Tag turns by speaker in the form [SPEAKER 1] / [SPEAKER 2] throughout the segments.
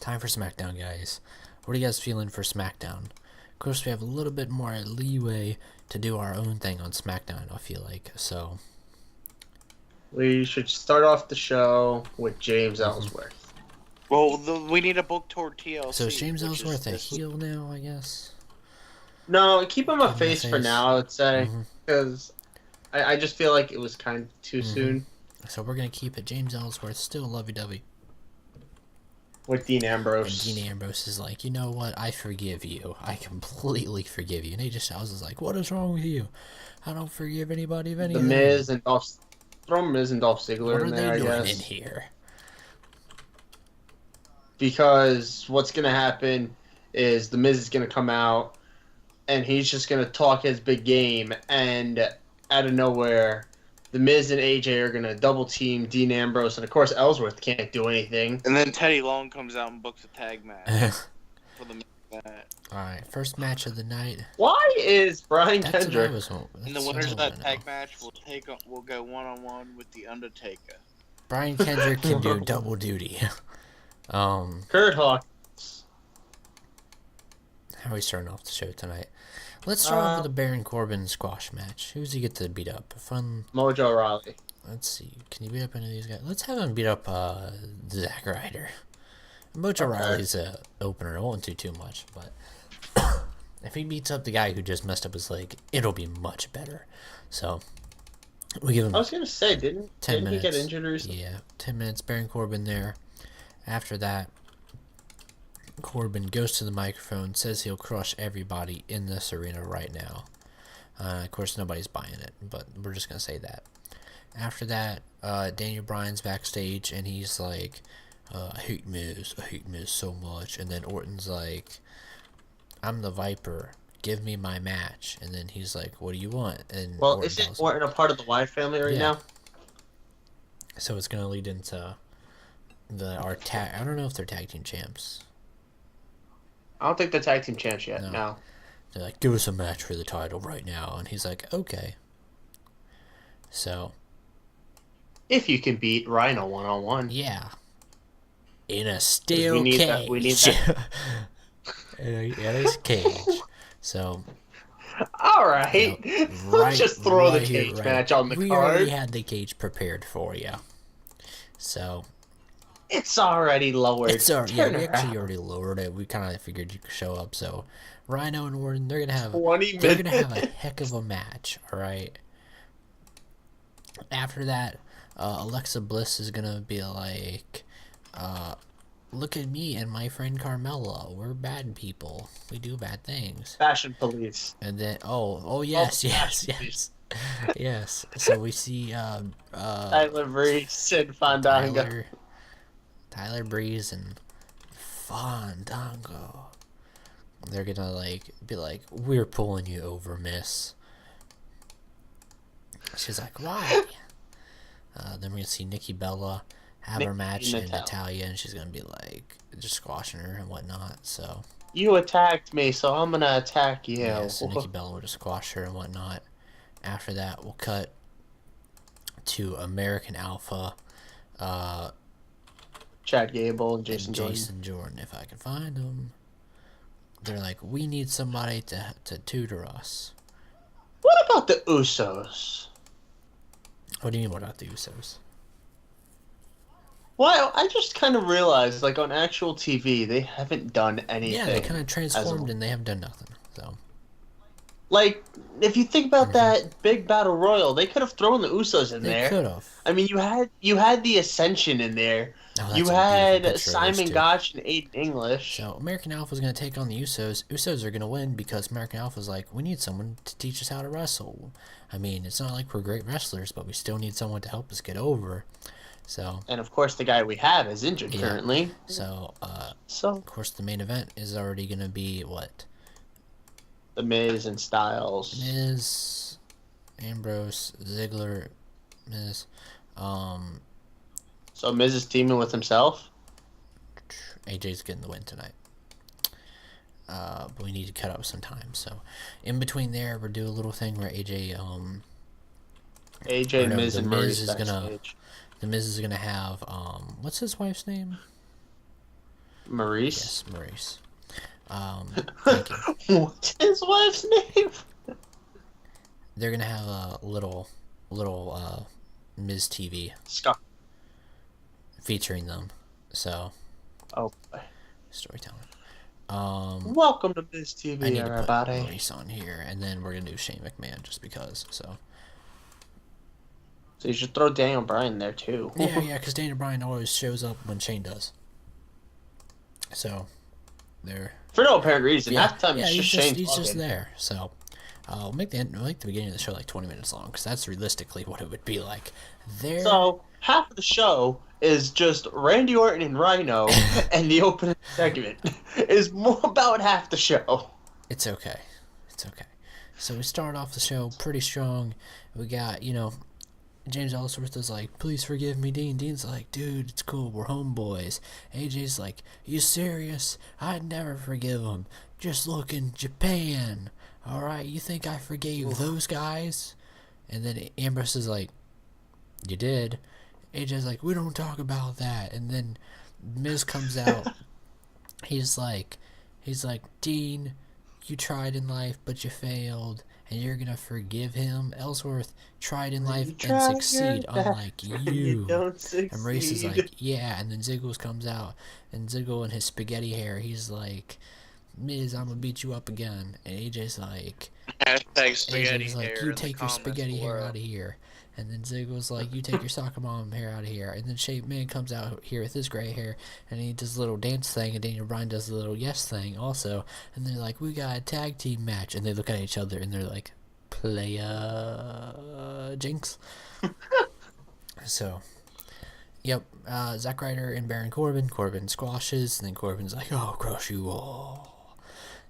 [SPEAKER 1] Time for Smackdown, guys. What are you guys feeling for Smackdown? Of course, we have a little bit more leeway to do our own thing on Smackdown, I feel like. So
[SPEAKER 2] We should start off the show with James Ellsworth.
[SPEAKER 3] Well, we need a book toward TLC.
[SPEAKER 1] So is James Ellsworth a heel now, I guess?
[SPEAKER 2] No, keep him a
[SPEAKER 1] Keep him a
[SPEAKER 2] face for
[SPEAKER 1] face.
[SPEAKER 2] now, I would say.
[SPEAKER 1] Mhm.
[SPEAKER 2] Because I just feel like it was kind of too soon
[SPEAKER 1] So we're going to keep it James Ellsworth, still lovey-dovey.
[SPEAKER 2] with Dean
[SPEAKER 1] And
[SPEAKER 2] Ambrose.
[SPEAKER 1] Dean Ambrose is like, you know what? I forgive you. I completely forgive you. And AJ Styles is like, what is wrong with you? I don't forgive anybody of
[SPEAKER 2] The
[SPEAKER 1] anything.
[SPEAKER 2] Miz and Dolph... Throw Miz and Dolph Ziggler
[SPEAKER 1] What are
[SPEAKER 2] in there,
[SPEAKER 1] they doing
[SPEAKER 2] I guess.
[SPEAKER 1] in here?
[SPEAKER 2] Because what's going to happen is the Miz is going to come out and he's just going to talk his big game, and out of nowhere, the Miz and AJ are going to double team Dean Ambrose, and of course Ellsworth can't do anything.
[SPEAKER 3] And then Teddy Long comes out and books a tag match for the match.
[SPEAKER 1] Alright, first match of the night.
[SPEAKER 2] Why is Brian
[SPEAKER 1] That's what I
[SPEAKER 2] Kendrick...
[SPEAKER 1] was
[SPEAKER 3] And the winners of that tag match will go one-on-one with the Undertaker.
[SPEAKER 1] Brian Kendrick can do double duty.
[SPEAKER 2] Kurt Hawkins.
[SPEAKER 1] How are we starting off the show tonight? Let's start off with a Baron Corbin squash match. Who's he get to beat up? Fun.
[SPEAKER 2] Mojo Rawley.
[SPEAKER 1] Let's see. Can he beat up any of these guys? Let's have him beat up Zack Ryder. Mojo Rawley's a opener. I won't do too much, but if he beats up the guy who just messed up his leg, it'll be much better. So we give him.
[SPEAKER 2] I was gonna say, didn't he get injured recently?
[SPEAKER 1] Yeah, 10 minutes. Baron Corbin there. After that, Corbin goes to the microphone, says he'll crush everybody in this arena right now. Of course, nobody's buying it, but we're just going to say that. After that, Daniel Bryan's backstage, and he's like, I hate Miz so much. And then Orton's like, I'm the Viper, give me my match. And then he's like, what do you want? And
[SPEAKER 2] Well,
[SPEAKER 1] Orton
[SPEAKER 2] isn't
[SPEAKER 1] tells him.
[SPEAKER 2] Orton a part of the Wyatt family right now?
[SPEAKER 1] So it's going to lead into our tag. I don't know if they're tag team champs.
[SPEAKER 2] I don't think the tag team champs yet.
[SPEAKER 1] No.
[SPEAKER 2] No.
[SPEAKER 1] They're like, give us a match for the title right now. And he's like, okay. So,
[SPEAKER 2] If you can beat Rhino one-on-one.
[SPEAKER 1] yeah. In a steel
[SPEAKER 2] we need
[SPEAKER 1] cage.
[SPEAKER 2] that- we need that.
[SPEAKER 1] in his cage. So,
[SPEAKER 2] All right.
[SPEAKER 1] you know,
[SPEAKER 2] Let's just throw the
[SPEAKER 1] here,
[SPEAKER 2] cage match on the
[SPEAKER 1] we
[SPEAKER 2] card.
[SPEAKER 1] already had the cage prepared for you. So,
[SPEAKER 2] It's already lowered.
[SPEAKER 1] it's already, yeah,
[SPEAKER 2] Turn
[SPEAKER 1] we actually
[SPEAKER 2] around.
[SPEAKER 1] already lowered it. We kind of figured you could show up. So, Rhino and Orton, they're gonna have
[SPEAKER 2] 20
[SPEAKER 1] they're gonna
[SPEAKER 2] minutes.
[SPEAKER 1] have a heck of a match. All right. After that, Alexa Bliss is gonna be like, look at me and my friend Carmella. We're bad people. We do bad things.
[SPEAKER 2] Fashion police.
[SPEAKER 1] And then, oh yes, yes,
[SPEAKER 2] fashion
[SPEAKER 1] yes, yes. So we see
[SPEAKER 2] Tyler Breeze, Sid Fandango.
[SPEAKER 1] Tyler Breeze and Fandango. They're gonna like be like, we're pulling you over, miss. She's like, why? Then we're gonna see Nikki Bella have her match in Natalia, and she's gonna be like just squashing her and whatnot. So
[SPEAKER 2] You attacked me, so I'm gonna attack you.
[SPEAKER 1] yeah, so Nikki Bella will just squash her and whatnot. After that, we'll cut to American Alpha.
[SPEAKER 2] Chad Gable and Jason
[SPEAKER 1] And
[SPEAKER 2] Jordan.
[SPEAKER 1] Jason Jordan, if I can find them. They're like, we need somebody to tutor us.
[SPEAKER 2] What about the Usos?
[SPEAKER 1] What do you mean, what about the Usos?
[SPEAKER 2] Well, I just kind of realized, like, on actual TV, they haven't done anything.
[SPEAKER 1] Yeah, they kind of transformed and they haven't done nothing. So
[SPEAKER 2] Like, if you think about that big battle royal, they could have thrown the Usos in
[SPEAKER 1] they
[SPEAKER 2] there.
[SPEAKER 1] could have.
[SPEAKER 2] I mean, you had the Ascension in there.
[SPEAKER 1] Oh,
[SPEAKER 2] You had Simon Gotch and Aiden English.
[SPEAKER 1] So American Alpha's going to take on the Usos. Usos are going to win because American Alpha's like, we need someone to teach us how to wrestle. I mean, it's not like we're great wrestlers, but we still need someone to help us get over. So,
[SPEAKER 2] And of course, the guy we have is injured currently.
[SPEAKER 1] so
[SPEAKER 2] So
[SPEAKER 1] of course, the main event is already going to be what?
[SPEAKER 2] the Miz and Styles.
[SPEAKER 1] Miz, Ambrose, Ziggler, Miz,
[SPEAKER 2] So Miz is teaming with himself.
[SPEAKER 1] AJ's getting the win tonight. But we need to cut up some time. So, in between there, we'll do a little thing where AJ,
[SPEAKER 2] AJ,
[SPEAKER 1] no,
[SPEAKER 2] Miz,
[SPEAKER 1] the
[SPEAKER 2] and
[SPEAKER 1] Miz
[SPEAKER 2] Maurice
[SPEAKER 1] is gonna-
[SPEAKER 2] backstage.
[SPEAKER 1] The Miz is gonna have what's his wife's name?
[SPEAKER 2] Maurice.
[SPEAKER 1] Yes, Maurice. Thank you.
[SPEAKER 2] What's his wife's name?
[SPEAKER 1] They're gonna have a little Ms. TV
[SPEAKER 2] Scott.
[SPEAKER 1] featuring them. So
[SPEAKER 2] Oh.
[SPEAKER 1] storytelling.
[SPEAKER 2] Welcome to Biz
[SPEAKER 1] I
[SPEAKER 2] TV,
[SPEAKER 1] need to put
[SPEAKER 2] everybody.
[SPEAKER 1] Maurice on here, and then we're gonna do Shane McMahon just because. So
[SPEAKER 2] So you should throw Daniel Bryan there too.
[SPEAKER 1] yeah, because Daniel Bryan always shows up when Shane does. So there.
[SPEAKER 2] For no apparent reason.
[SPEAKER 1] Yeah,
[SPEAKER 2] Half the time it's just Shane
[SPEAKER 1] he's just
[SPEAKER 2] talking.
[SPEAKER 1] there. So we'll make the beginning of the show like 20 minutes long, because that's realistically what it would be like. There.
[SPEAKER 2] So half of the show is just Randy Orton and Rhino, and the opening segment is more about half the show.
[SPEAKER 1] It's okay. It's okay. So we start off the show pretty strong. We got, James Ellsworth is like, please forgive me, Dean. Dean's like, dude, it's cool. We're homeboys. AJ's like, you serious? I'd never forgive him. Just look in Japan. Alright, you think I forgave those guys? And then Ambrose is like, you did. AJ's like, we don't talk about that. And then Miz comes out. He's like, Dean, you tried in life, but you failed, and you're gonna forgive him. Ellsworth tried in life and succeed, unlike you.
[SPEAKER 2] Don't succeed.
[SPEAKER 1] And Maurice is like, yeah. And then Ziggles comes out, and Ziggle in his spaghetti hair, he's like, Miz, I'm gonna beat you up again. And AJ's like,
[SPEAKER 3] Spaghetti
[SPEAKER 1] AJ's
[SPEAKER 3] hair
[SPEAKER 1] like, you
[SPEAKER 3] in
[SPEAKER 1] take
[SPEAKER 3] the
[SPEAKER 1] your
[SPEAKER 3] comments
[SPEAKER 1] spaghetti hair
[SPEAKER 3] below.
[SPEAKER 1] out of here. And then Ziggle's like, you take your soccer mom hair out of here. And then Shape Man comes out here with his gray hair, and he does a little dance thing, and Daniel Bryan does a little yes thing also. And they're like, we got a tag team match. And they look at each other, and they're like, playa jinx. So, yep, Zack Ryder and Baron Corbin. Corbin squashes, and then Corbin's like, oh, crush you all.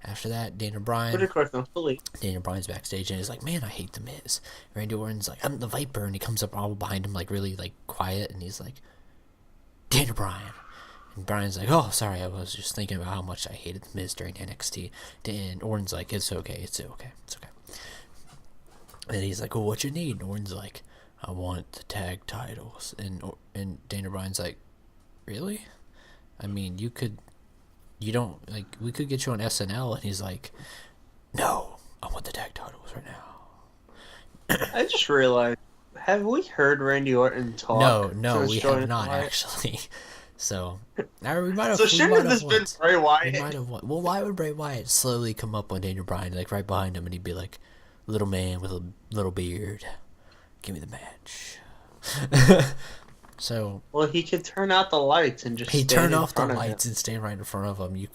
[SPEAKER 1] After that, Daniel Bryan. Daniel Bryan's backstage and he's like, man, I hate The Miz. Randy Orton's like, I'm the Viper, and he comes up all behind him, like, really, like, quiet, and he's like, Daniel Bryan. And Bryan's like, oh, sorry, I was just thinking about how much I hated The Miz during NXT. And Orton's like, it's okay. And he's like, well, what you need? And Orton's like, I want the tag titles. And Daniel Bryan's like, really? I mean, you don't, like, we could get you on SNL. And he's like, no, I want the tag titles right now.
[SPEAKER 2] I just realized, have we heard Randy Orton talk?
[SPEAKER 1] No, we have not, actually. So, we might have.
[SPEAKER 2] So shouldn't this been Bray Wyatt?
[SPEAKER 1] We might have won. Well, why would Bray Wyatt slowly come up on Daniel Bryan, like right behind him, and he'd be like, little man with a little beard, give me the match. So,
[SPEAKER 2] well, he could turn out the lights and just
[SPEAKER 1] he
[SPEAKER 2] stand
[SPEAKER 1] turned
[SPEAKER 2] in
[SPEAKER 1] off the
[SPEAKER 2] front of
[SPEAKER 1] lights
[SPEAKER 2] him.
[SPEAKER 1] and stand right in front of him.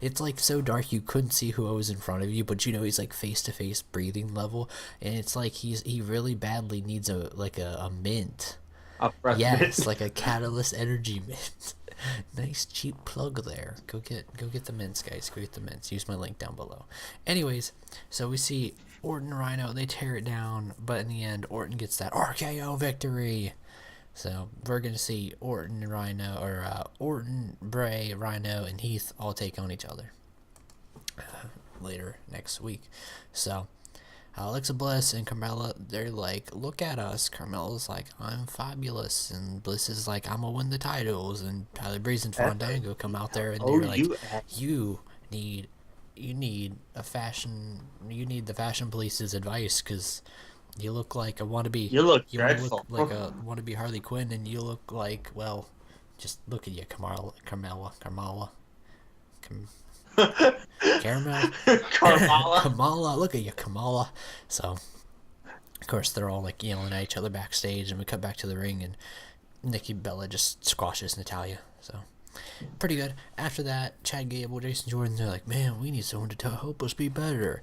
[SPEAKER 1] It's like so dark you couldn't see who was in front of you, but he's like face to face breathing level, and it's like he really badly needs a mint.
[SPEAKER 2] A breath
[SPEAKER 1] Yes,
[SPEAKER 2] mint.
[SPEAKER 1] like a Catalyst Energy mint. Nice cheap plug there. Go get the mints, guys. Go get the mints. Use my link down below. Anyways, so we see Orton and Rhino. They tear it down, but in the end, Orton gets that RKO victory. So we're gonna see Orton and Rhino, or Orton, Bray, Rhino, and Heath all take on each other later next week. So Alexa Bliss and Carmella, they're like, look at us. Carmella's like, I'm fabulous, and Bliss is like, I'm gonna win the titles. And Tyler Breeze and Fandango come out there, and they're like, you need the fashion police's advice, because you look like a wannabe.
[SPEAKER 2] You look dreadful.
[SPEAKER 1] Look like a wannabe Harley Quinn, and you look like, well, just look at you, Carmella. Caramel. Kamala. Look at you, Kamala. So, of course, they're all like yelling at each other backstage, and we cut back to the ring, and Nikki Bella just squashes Natalya. So, pretty good. After that, Chad Gable, Jason Jordan, they're like, man, we need someone to help us be better.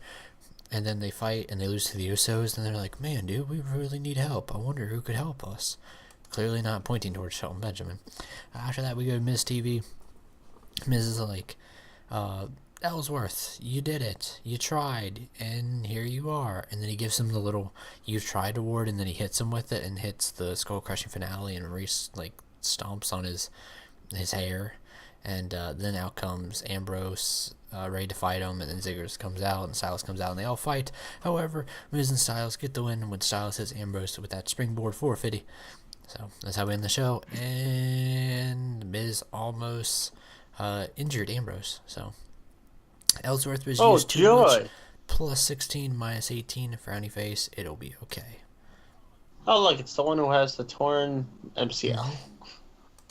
[SPEAKER 1] And then they fight, and they lose to the Usos, and they're like, man, dude, we really need help. I wonder who could help us. Clearly not pointing towards Shelton Benjamin. After that, we go to Miz TV. Miz is like, Ellsworth, you did it. You tried, and here you are. And then he gives him the little "you tried" award, and then he hits him with it, and hits the skull crushing finale, and Reese like stomps on his hair, and then out comes Ambrose, ready to fight him, and then Ziggler comes out, and Styles comes out, and they all fight. However, Miz and Styles get the win when Styles hits Ambrose with that springboard 450. So that's how we end the show, and Miz almost injured Ambrose. So Ellsworth was
[SPEAKER 2] Oh,
[SPEAKER 1] used too much.
[SPEAKER 2] joy.
[SPEAKER 1] Plus 16, minus 18, frowny face. It'll be okay.
[SPEAKER 2] Oh, look, it's the one who has the torn MCL.